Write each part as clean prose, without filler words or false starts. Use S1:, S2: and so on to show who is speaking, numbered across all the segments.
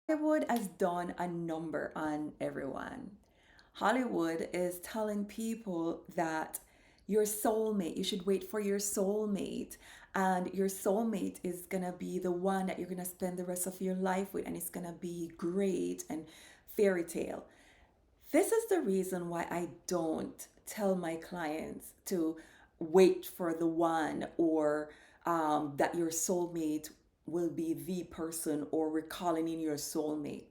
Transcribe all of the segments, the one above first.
S1: Hollywood has done a number on everyone. Hollywood is telling people that your soulmate, you should wait for your soulmate, and your soulmate is gonna be the one that you're gonna spend the rest of your life with, and it's gonna be great and fairy tale. This is the reason why I don't tell my clients to wait for the one, or that your soulmate will be the person, or we're calling in your soulmate.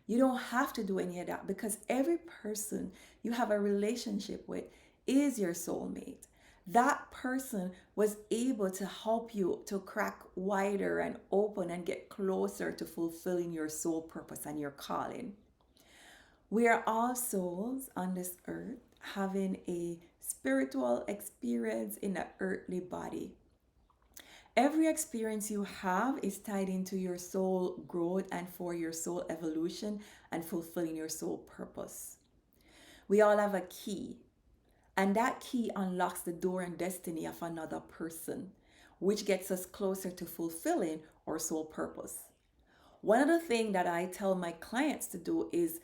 S1: You don't have to do any of that, because every person you have a relationship with is your soulmate. That person was able to help you to crack wider and open and get closer to fulfilling your soul purpose and your calling. We are all souls on this earth having a spiritual experience in an earthly body. Every experience you have is tied into your soul growth and for your soul evolution and fulfilling your soul purpose. We all have a key, and that key unlocks the door and destiny of another person, which gets us closer to fulfilling our soul purpose. One of the things that I tell my clients to do is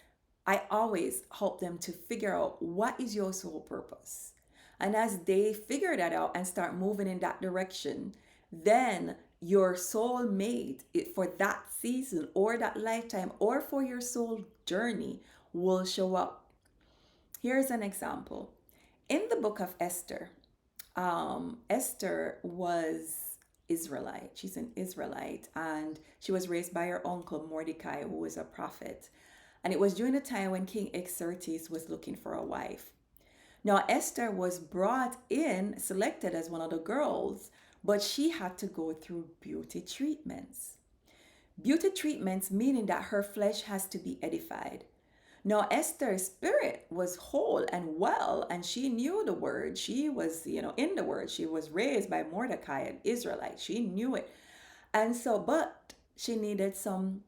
S1: I always help them to figure out what is your soul purpose. And as they figure that out and start moving in that direction, then your soul mate for that season or that lifetime or for your soul journey will show up. Here's an example. In the book of Esther, Esther was Israelite. She's an Israelite, and she was raised by her uncle Mordecai, who was a prophet. And it was during the time when King Xerxes was looking for a wife. Now, Esther was brought in, selected as one of the girls, but she had to go through beauty treatments. Beauty treatments meaning that her flesh has to be edified. Now, Esther's spirit was whole and well, and she knew the word. She was, in the word. She was raised by Mordecai, an Israelite. She knew it. And so, but she needed some,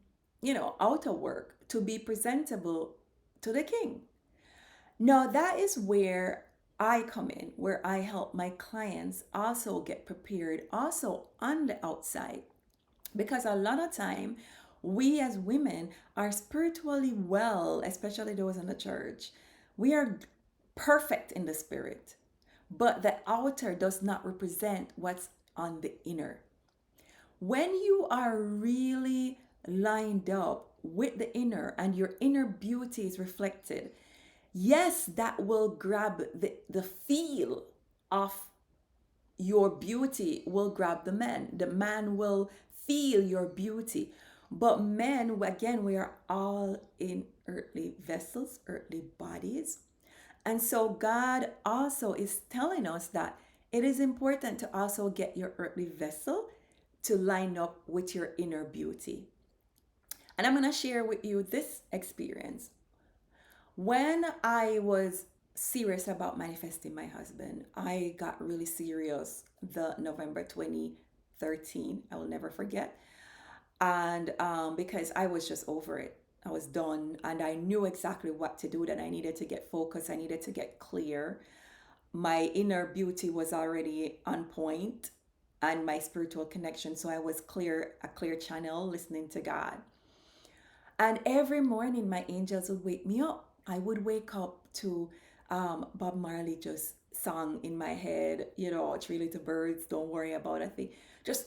S1: outer work to be presentable to the king. Now, that is where I come in, where I help my clients also get prepared, also on the outside. Because a lot of time, we as women are spiritually well, especially those in the church. We are perfect in the spirit, but the outer does not represent what's on the inner. When you are really lined up with the inner and your inner beauty is reflected, yes, that will grab the feel of your beauty, will grab the man. The man will feel your beauty. But men, again, we are all in earthly vessels, earthly bodies. And so God also is telling us that it is important to also get your earthly vessel to line up with your inner beauty. And I'm going to share with you this experience. When I was serious about manifesting my husband, I got really serious the November 2013. I will never forget. And because I was just over it, I was done, and I knew exactly what to do, that I needed to get focused, I needed to get clear. My inner beauty was already on point, and my spiritual connection. So I was clear, a clear channel listening to God. And every morning, my angels would wake me up. I would wake up to Bob Marley just song in my head, Three Little Birds, Don't Worry About a Thing.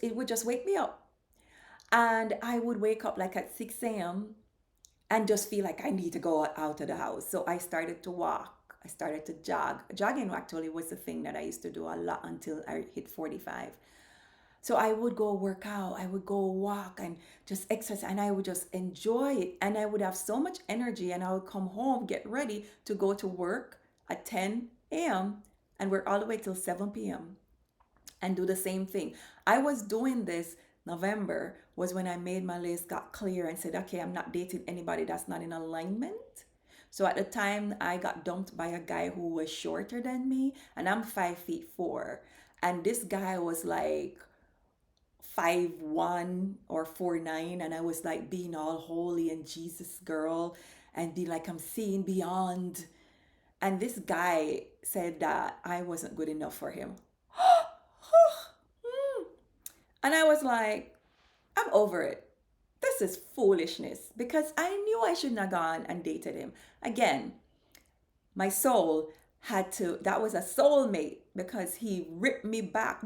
S1: It would just wake me up. And I would wake up like at 6 a.m. and just feel like I need to go out of the house. So I started to walk. I started to jog. Jogging actually was the thing that I used to do a lot until I hit 45. So I would go work out, I would go walk and just exercise, and I would just enjoy it. And I would have so much energy, and I would come home, get ready to go to work at 10 a.m. and work all the way till 7 p.m. and do the same thing. I was doing this. November was when I made my list, got clear, and said, okay, I'm not dating anybody that's not in alignment. So at the time, I got dumped by a guy who was shorter than me, and I'm 5 feet 4. And this guy was like 5'1" or 4'9", and I was like being all holy and Jesus girl and be like, I'm seeing beyond. And this guy said that I wasn't good enough for him. And I was like, I'm over it. this is foolishness, because I knew I shouldn't have gone and dated him. Again, my soul had to, that was a soulmate, because he whipped me back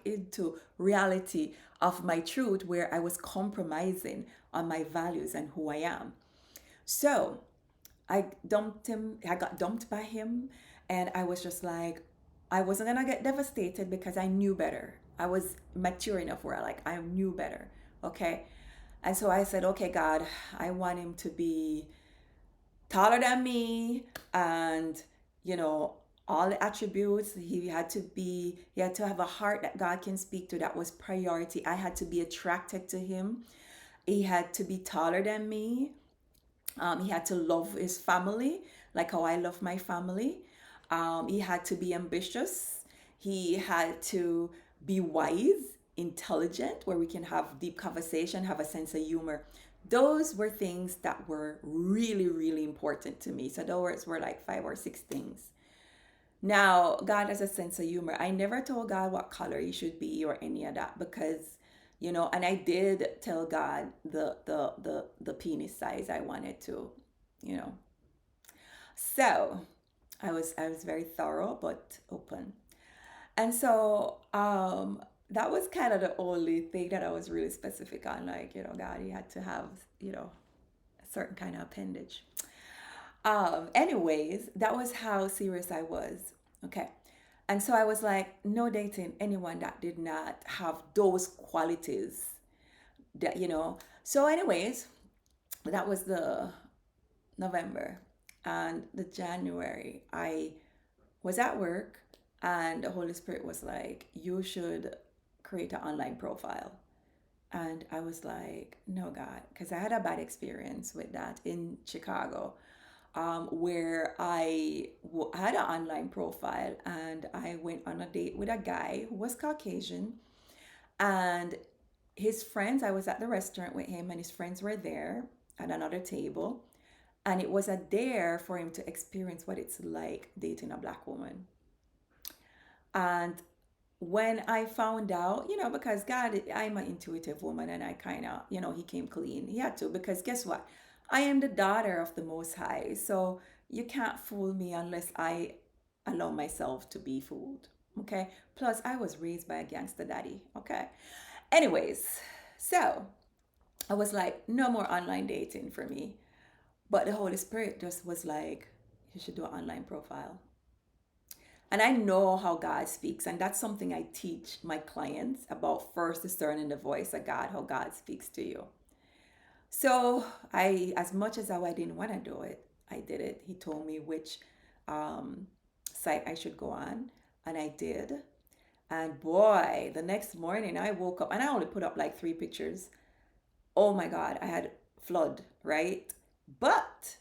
S1: into reality of my truth, where I was compromising on my values and who I am. So I dumped him. I got dumped by him. And I was just like, I wasn't going to get devastated, because I knew better. I was mature enough where I knew better. Okay. And so I said, okay, God, I want him to be taller than me, and, you know, all the attributes. He had to have a heart that God can speak to. That was priority. I had to be attracted to him. He had to be taller than me. He had to love his family like how I love my family. He had to be ambitious. He had to be wise, intelligent, where we can have deep conversation, have a sense of humor. Those were things that were really, really important to me. So those were like 5 or 6 things. Now, God has a sense of humor. I never told God what color he should be or any of that, because, and I did tell God the penis size I wanted to, you know. So I was very thorough but open. And so that was kind of the only thing that I was really specific on. Like, God, he had to have, a certain kind of appendage. Anyways, that was how serious I was. Okay. And so I was like, no dating anyone that did not have those qualities that. So, anyways, that was the November. And the January, I was at work, and the Holy Spirit was like, you should create an online profile. And I was like, no, God, because I had a bad experience with that in Chicago, where had an online profile, and I went on a date with a guy who was Caucasian, and his friends, I was at the restaurant with him, and his friends were there at another table. And it was a dare for him to experience what it's like dating a black woman. And when I found out, because God, I'm an intuitive woman, and I kind of, he came clean. He had to, because guess what? I am the daughter of the Most High. So you can't fool me unless I allow myself to be fooled. Okay. Plus, I was raised by a gangster daddy. Okay. Anyways, so I was like, no more online dating for me. But the Holy Spirit just was like, you should do an online profile. And I know how God speaks, and that's something I teach my clients about, first discerning the voice of God, how God speaks to you. So as much as I didn't want to do it, I did it. He told me which um, site I should go on, and I did. And boy, the next morning I woke up, and I only put up like 3 pictures. Oh my God, I had flood, right? But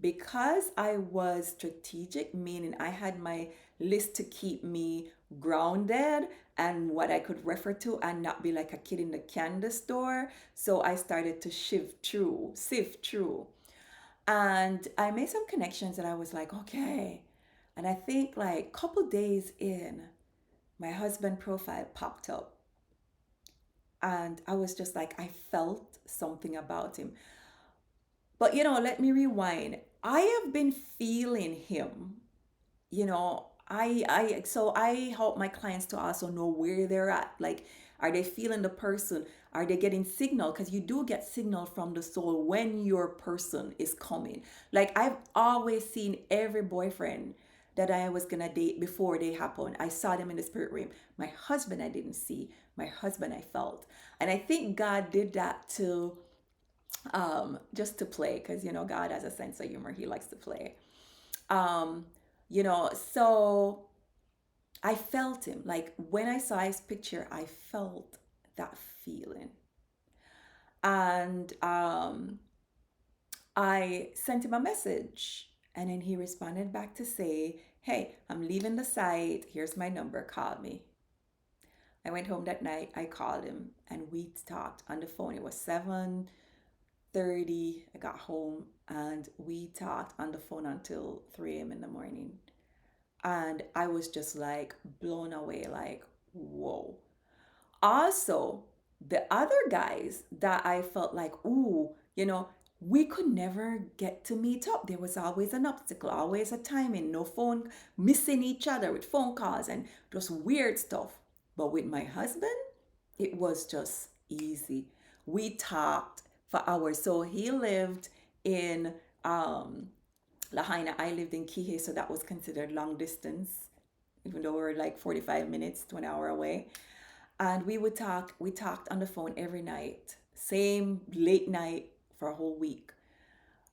S1: because I was strategic, meaning I had my list to keep me grounded and what I could refer to, and not be like a kid in the candy store. So I started to sift through. And I made some connections, and I was like, okay. And I think like a couple days in, my husband profile popped up. And I was just like, I felt something about him. But let me rewind. I have been feeling him. I help my clients to also know where they're at. Like, are they feeling the person? Are they getting signal? Because you do get signal from the soul when your person is coming. Like, I've always seen every boyfriend that I was gonna date before they happen. I saw them in the spirit realm. My husband I didn't see. My husband I felt. And I think God did that to just to play, because God has a sense of humor. He likes to play. um so I felt him. Like, when I saw his picture, I felt that feeling. And I sent him a message, and then he responded back to say, hey, I'm leaving the site, here's my number, call me. I went home that night, I called him, and we talked on the phone. It was 7:30. I got home, and we talked on the phone until 3 a.m. in the morning. And I was just like blown away, like, whoa. Also, The other guys that I felt like, ooh, we could never get to meet up. There was always an obstacle, always a timing, no phone, missing each other with phone calls and just weird stuff. But with my husband, it was just easy. We talked for hours. So he lived in Lahaina. I lived in Kihei, so that was considered long distance, even though we were like 45 minutes to an hour away. And we talked on the phone every night, same late night for a whole week.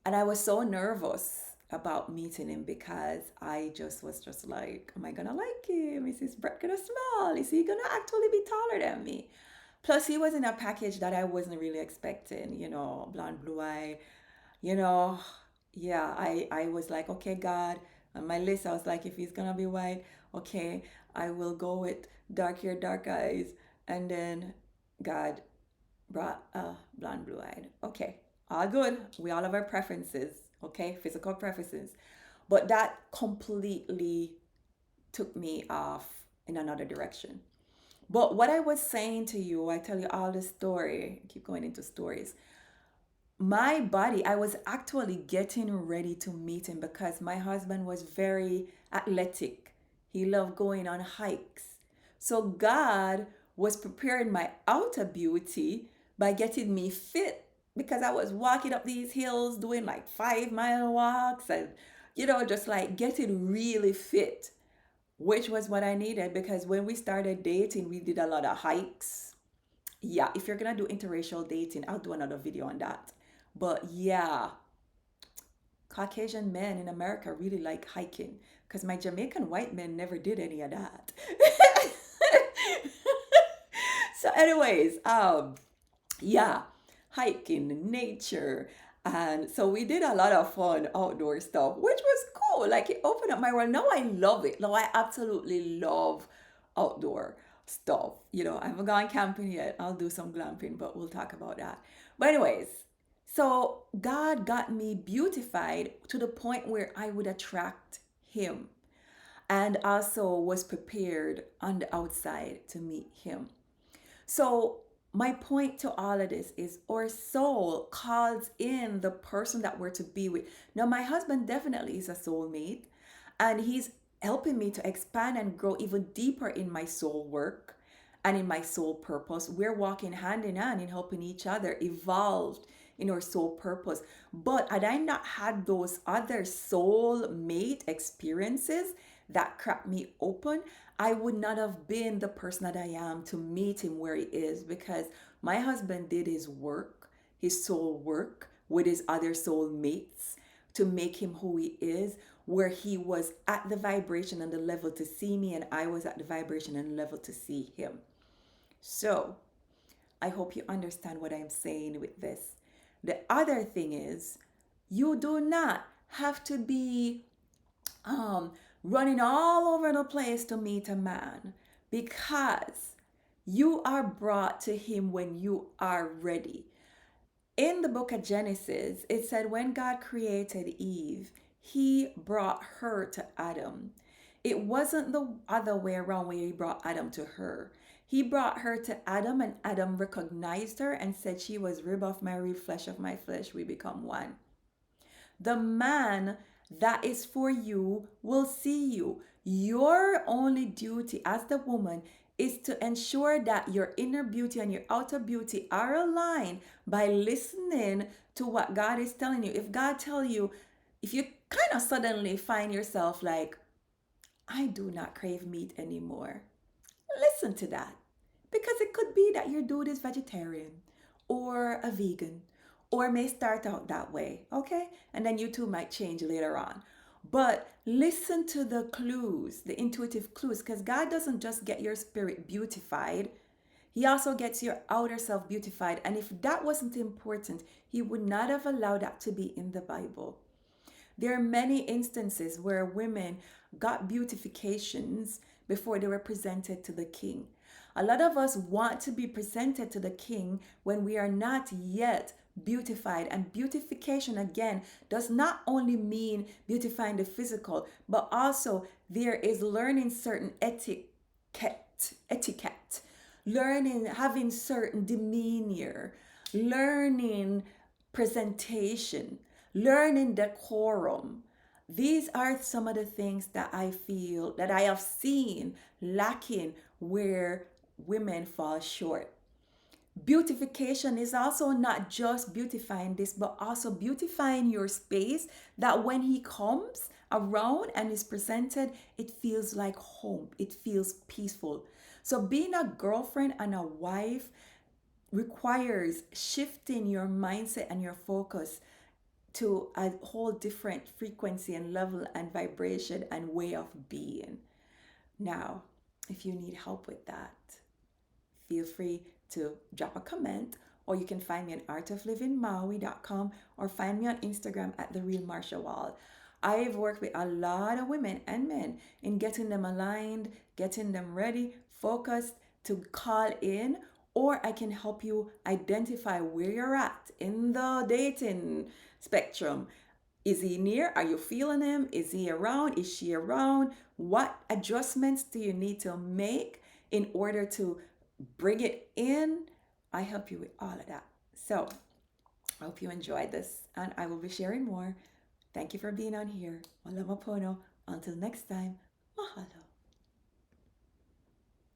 S1: And I was so nervous about meeting him because I just was just like, am I gonna like him? Is his breath gonna small? Is he gonna actually be taller than me? Plus, he was in a package that I wasn't really expecting, blonde, blue eye, you know. Yeah, I was like, okay, God, on my list, I was like, if he's gonna be white, okay, I will go with dark hair, dark eyes. And then God brought blonde, blue eyed. Okay, all good. We all have our preferences, okay, physical preferences. But that completely took me off in another direction. But what I was saying to you, I tell you all the story, I keep going into stories. My body, I was actually getting ready to meet him because my husband was very athletic. He loved going on hikes. So God was preparing my outer beauty by getting me fit because I was walking up these hills doing like 5 mile walks and, just like getting really fit, which was what I needed because when we started dating, we did a lot of hikes. Yeah, if you're gonna do interracial dating, I'll do another video on that. But yeah, Caucasian men in America really like hiking because my Jamaican white men never did any of that. So, anyways, yeah, hiking, nature. And so we did a lot of fun outdoor stuff, which was cool. Like it opened up my world. Now I love it. Now I absolutely love outdoor stuff. I haven't gone camping yet. I'll do some glamping, but we'll talk about that. But anyways, so God got me beautified to the point where I would attract him and also was prepared on the outside to meet him. So, my point to all of this is our soul calls in the person that we're to be with. Now, my husband definitely is a soulmate, and he's helping me to expand and grow even deeper in my soul work and in my soul purpose. We're walking hand in hand in helping each other evolve in our soul purpose. But had I not had those other soulmate experiences that cracked me open, I would not have been the person that I am to meet him where he is because my husband did his work, his soul work with his other soul mates to make him who he is, where he was at the vibration and the level to see me, and I was at the vibration and level to see him. So, I hope you understand what I'm saying with this. The other thing is, you do not have to be um, running all over the place to meet a man because you are brought to him when you are ready. In the book of Genesis, it said when God created Eve, he brought her to Adam. It wasn't the other way around where he brought Adam to her. He brought her to Adam, and Adam recognized her and said, she was rib of my rib, flesh of my flesh. We become one. The man that is for you will see you. Your only duty as the woman is to ensure that your inner beauty and your outer beauty are aligned by listening to what God is telling you. If God tell you, if you kind of suddenly find yourself like, I do not crave meat anymore, listen to that. Because it could be that your dude is vegetarian or a vegan or may start out that way, okay? And then you two might change later on. But listen to the clues, the intuitive clues, because God doesn't just get your spirit beautified, he also gets your outer self beautified. And if that wasn't important, he would not have allowed that to be in the Bible. There are many instances where women got beautifications before they were presented to the king. A lot of us want to be presented to the king when we are not yet beautified. And beautification, again, does not only mean beautifying the physical, but also there is learning certain etiquette, learning, having certain demeanor, learning presentation, learning decorum. These are some of the things that I feel that I have seen lacking where women fall short. Beautification is also not just beautifying this, but also beautifying your space, that when he comes around and is presented, it feels like home, it feels peaceful. So, being a girlfriend and a wife requires shifting your mindset and your focus to a whole different frequency and level and vibration and way of being. Now, if you need help with that, feel free to drop a comment, or you can find me on artoflivingmaui.com or find me on Instagram at the real Marsha Wall. I've worked with a lot of women and men in getting them aligned, getting them ready, focused to call in, or I can help you identify where you're at in the dating spectrum. Is he near? Are you feeling him? Is he around? Is she around? What adjustments do you need to make in order to bring it in? I help you with all of that. So I hope you enjoyed this, and I will be sharing more. Thank you for being on here. Malama Pono. Until next time.